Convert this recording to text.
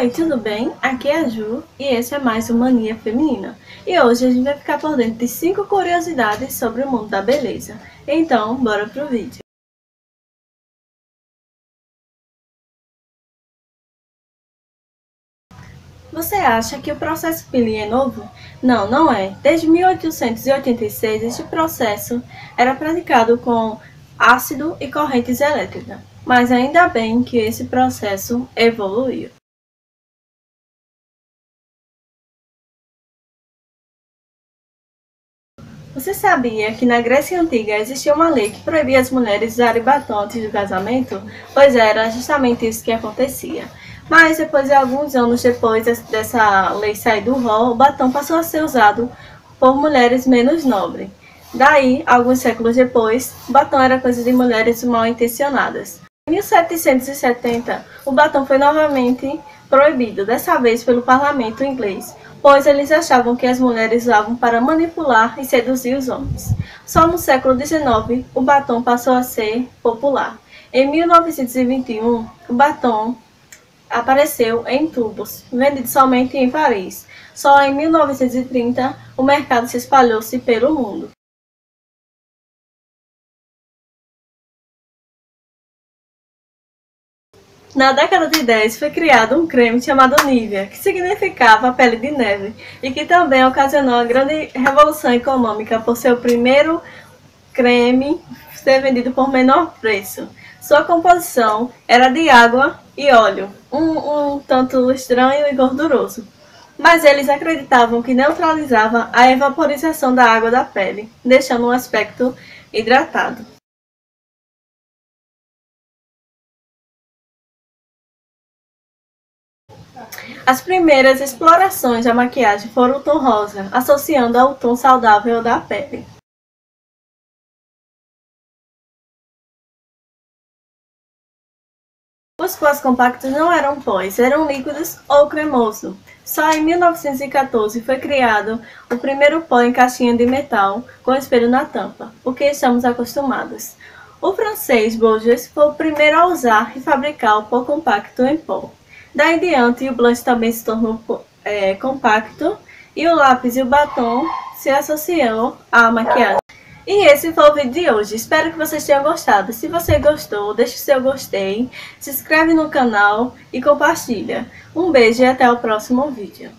Oi, tudo bem? Aqui é a Ju e esse é mais um Mania Feminina. E hoje a gente vai ficar por dentro de 5 curiosidades sobre o mundo da beleza. Então, bora pro vídeo. Você acha que o processo peeling é novo? Não, não é. Desde 1886, este processo era praticado com ácido e correntes elétricas. Mas ainda bem que esse processo evoluiu. Você sabia que na Grécia Antiga existia uma lei que proibia as mulheres usarem batom antes do casamento? Pois era justamente isso que acontecia. Mas depois de alguns anos depois dessa lei sair do rol, o batom passou a ser usado por mulheres menos nobres. Daí, alguns séculos depois, o batom era coisa de mulheres mal intencionadas. Em 1770, o batom foi novamente proibido, dessa vez pelo parlamento inglês, pois eles achavam que as mulheres usavam para manipular e seduzir os homens. Só no século XIX, o batom passou a ser popular. Em 1921, o batom apareceu em tubos, vendido somente em Paris. Só em 1930, o mercado se espalhou-se pelo mundo. Na década de 10 foi criado um creme chamado Nivea, que significava pele de neve, e que também ocasionou uma grande revolução econômica por ser o primeiro creme ser vendido por menor preço. Sua composição era de água e óleo, um tanto estranho e gorduroso. Mas eles acreditavam que neutralizava a evaporização da água da pele, deixando um aspecto hidratado. As primeiras explorações da maquiagem foram o tom rosa, associando ao tom saudável da pele. Os pós compactos não eram pós, eram líquidos ou cremoso. Só em 1914 foi criado o primeiro pó em caixinha de metal com espelho na tampa, o que estamos acostumados. O francês Bourges foi o primeiro a usar e fabricar o pó compacto em pó. Daí em diante, o blush também se tornou compacto e o lápis e o batom se associam à maquiagem. E esse foi o vídeo de hoje. Espero que vocês tenham gostado. Se você gostou, deixe seu gostei, se inscreve no canal e compartilha. Um beijo e até o próximo vídeo.